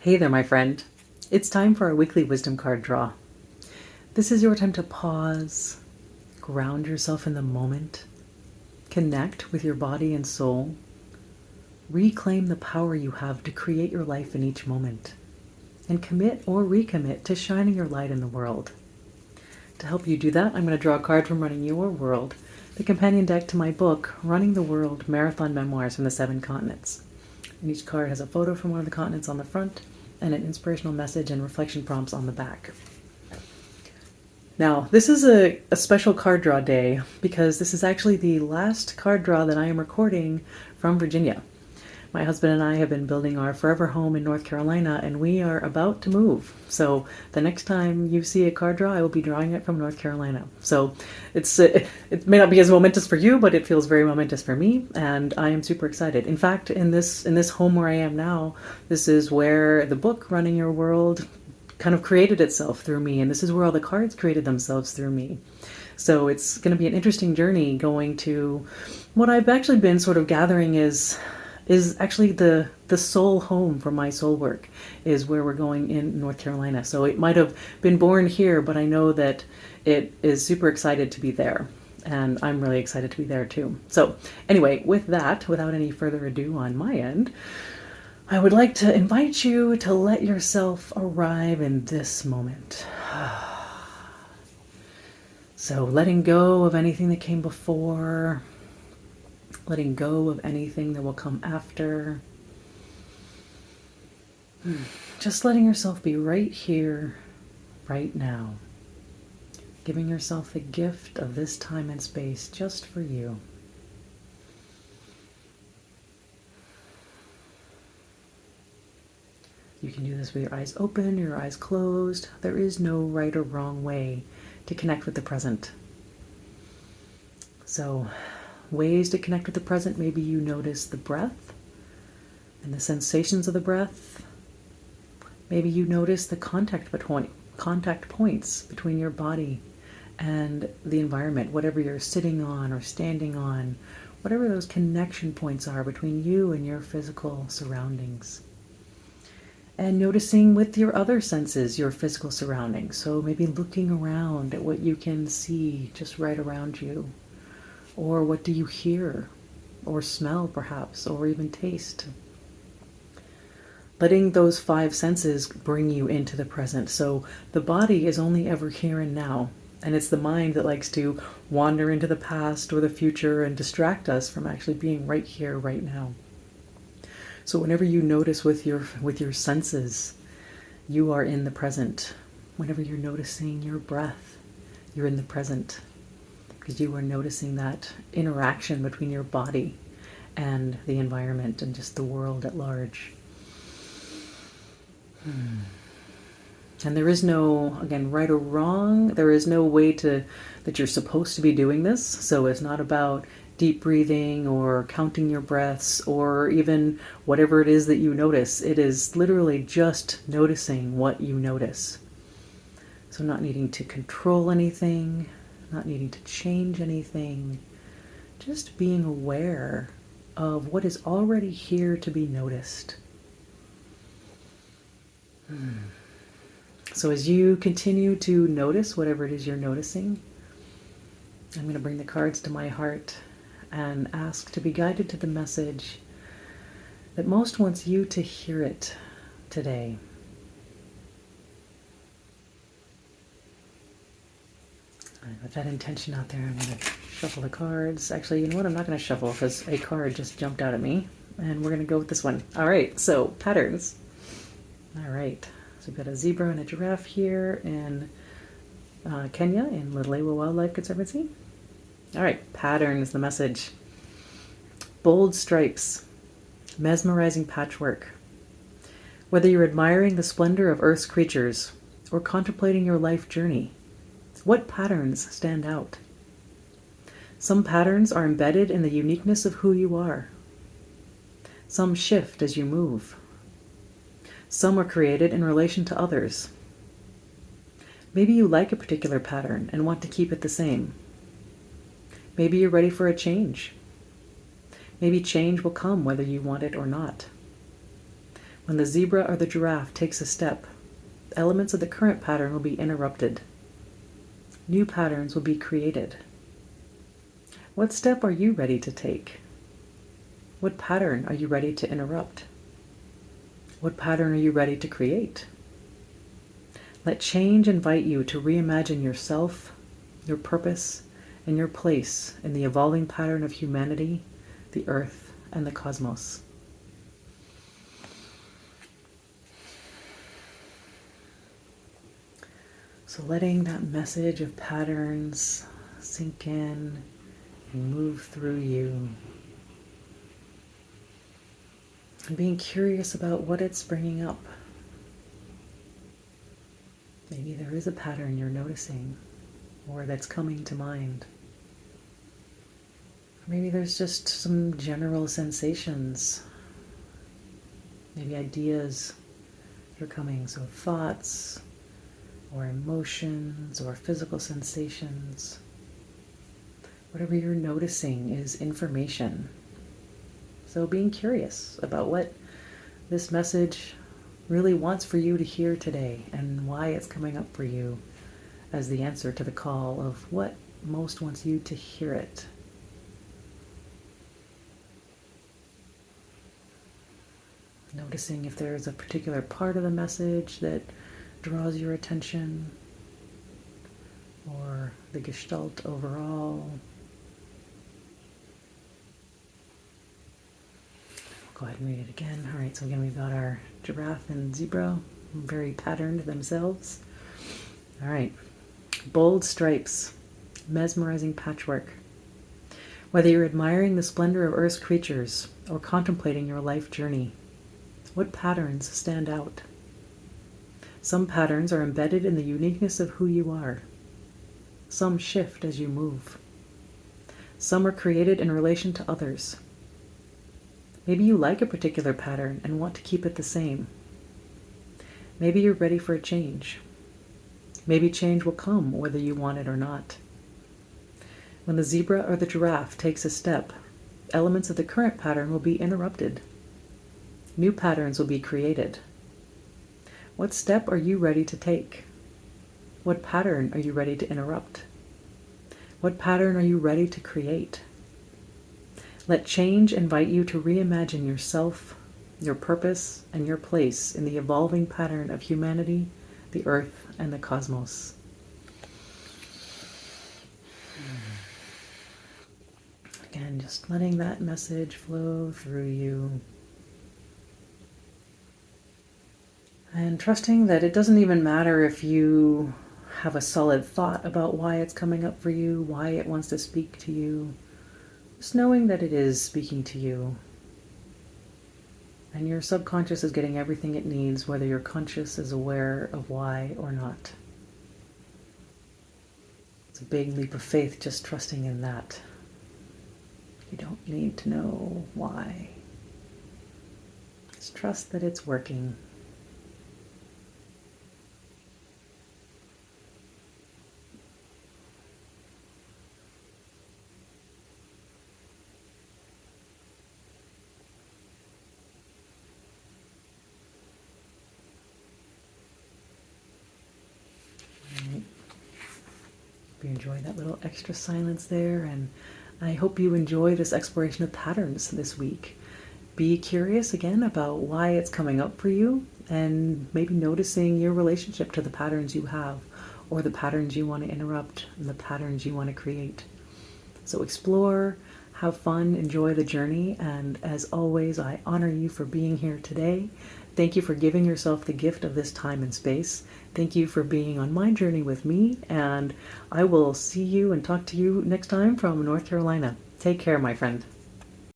Hey there, my friend. It's time for our weekly wisdom card draw. This is your time to pause, ground yourself in the moment, connect with your body and soul, reclaim the power you have to create your life in each moment, and commit or recommit to shining your light in the world. To help you do that, I'm going to draw a card from Running Your World, the companion deck to my book, Running the World Marathon Memoirs from the 7 Continents. And each card has a photo from one of the continents on the front and an inspirational message and reflection prompts on the back. Now, this is a special card draw day because this is actually the last card draw that I am recording from Virginia. My husband and I have been building our forever home in North Carolina, and we are about to move. So the next time you see a card draw, I will be drawing it from North Carolina. So it may not be as momentous for you, but it feels very momentous for me, and I am super excited. In fact, in this home where I am now, this is where the book Running Your World kind of created itself through me, and this is where all the cards created themselves through me. So it's going to be an interesting journey going to what I've actually been sort of gathering is actually the soul home for my soul work is where we're going in North Carolina. So it might have been born here, but I know that it is super excited to be there. And I'm really excited to be there too. So anyway, with that, without any further ado on my end, I would like to invite you to let yourself arrive in this moment. So letting go of anything that came before, letting go of anything that will come after. Just letting yourself be right here, right now. Giving yourself the gift of this time and space just for you. You can do this with your eyes open, your eyes closed. There is no right or wrong way to connect with the present. So, ways to connect with the present, maybe you notice the breath and the sensations of the breath. Maybe you notice the contact points between your body and the environment, whatever you're sitting on or standing on, whatever those connection points are between you and your physical surroundings. And noticing with your other senses your physical surroundings. So maybe looking around at what you can see just right around you. Or what do you hear, or smell perhaps, or even taste? Letting those 5 senses bring you into the present. So the body is only ever here and now, and it's the mind that likes to wander into the past or the future and distract us from actually being right here, right now. So whenever you notice with your senses, you are in the present. Whenever you're noticing your breath, you're in the present. Because you are noticing that interaction between your body and the environment and just the world at large. And there is no, again, right or wrong. There is no way that you're supposed to be doing this. So it's not about deep breathing or counting your breaths or even whatever it is that you notice. It is literally just noticing what you notice. So not needing to control anything, not needing to change anything, just being aware of what is already here to be noticed. So as you continue to notice whatever it is you're noticing, I'm going to bring the cards to my heart and ask to be guided to the message that most wants you to hear it today. With that intention out there, I'm going to shuffle the cards. Actually, you know what? I'm not going to shuffle because a card just jumped out at me. And we're going to go with this one. All right, so patterns. All right, so we've got a zebra and a giraffe here in Kenya in the Lewa Wildlife Conservancy. All right, patterns, the message. Bold stripes, mesmerizing patchwork. Whether you're admiring the splendor of Earth's creatures or contemplating your life journey, what patterns stand out? Some patterns are embedded in the uniqueness of who you are. Some shift as you move. Some are created in relation to others. Maybe you like a particular pattern and want to keep it the same. Maybe you're ready for a change. Maybe change will come whether you want it or not. When the zebra or the giraffe takes a step, elements of the current pattern will be interrupted. New patterns will be created. What step are you ready to take? What pattern are you ready to interrupt? What pattern are you ready to create? Let change invite you to reimagine yourself, your purpose, and your place in the evolving pattern of humanity, the earth, and the cosmos. So letting that message of patterns sink in and move through you. And being curious about what it's bringing up. Maybe there is a pattern you're noticing or that's coming to mind. Or maybe there's just some general sensations. Maybe ideas are coming, so thoughts or emotions or physical sensations. Whatever you're noticing is information. So being curious about what this message really wants for you to hear today and why it's coming up for you as the answer to the call of what most wants you to hear it. Noticing if there's a particular part of the message that draws your attention or the gestalt overall. Go ahead and read it again. All right, so again, we've got our giraffe and zebra, very patterned themselves. All right, bold stripes, mesmerizing patchwork. Whether you're admiring the splendor of Earth's creatures or contemplating your life journey, what patterns stand out? Some patterns are embedded in the uniqueness of who you are. Some shift as you move. Some are created in relation to others. Maybe you like a particular pattern and want to keep it the same. Maybe you're ready for a change. Maybe change will come whether you want it or not. When the zebra or the giraffe takes a step, elements of the current pattern will be interrupted. New patterns will be created. What step are you ready to take? What pattern are you ready to interrupt? What pattern are you ready to create? Let change invite you to reimagine yourself, your purpose, and your place in the evolving pattern of humanity, the earth, and the cosmos. Again, just letting that message flow through you. And trusting that it doesn't even matter if you have a solid thought about why it's coming up for you, why it wants to speak to you. Just knowing that it is speaking to you. And your subconscious is getting everything it needs, whether your conscious is aware of why or not. It's a big leap of faith just trusting in that. You don't need to know why. Just trust that it's working. Hope you enjoyed that little extra silence there, and I hope you enjoy this exploration of patterns this week. Be curious again about why it's coming up for you, and maybe noticing your relationship to the patterns you have, or the patterns you want to interrupt, and the patterns you want to create. So explore, have fun, enjoy the journey, and as always, I honor you for being here today. Thank you for giving yourself the gift of this time and space. Thank you for being on my journey with me, and I will see you and talk to you next time from North Carolina. Take care, my friend.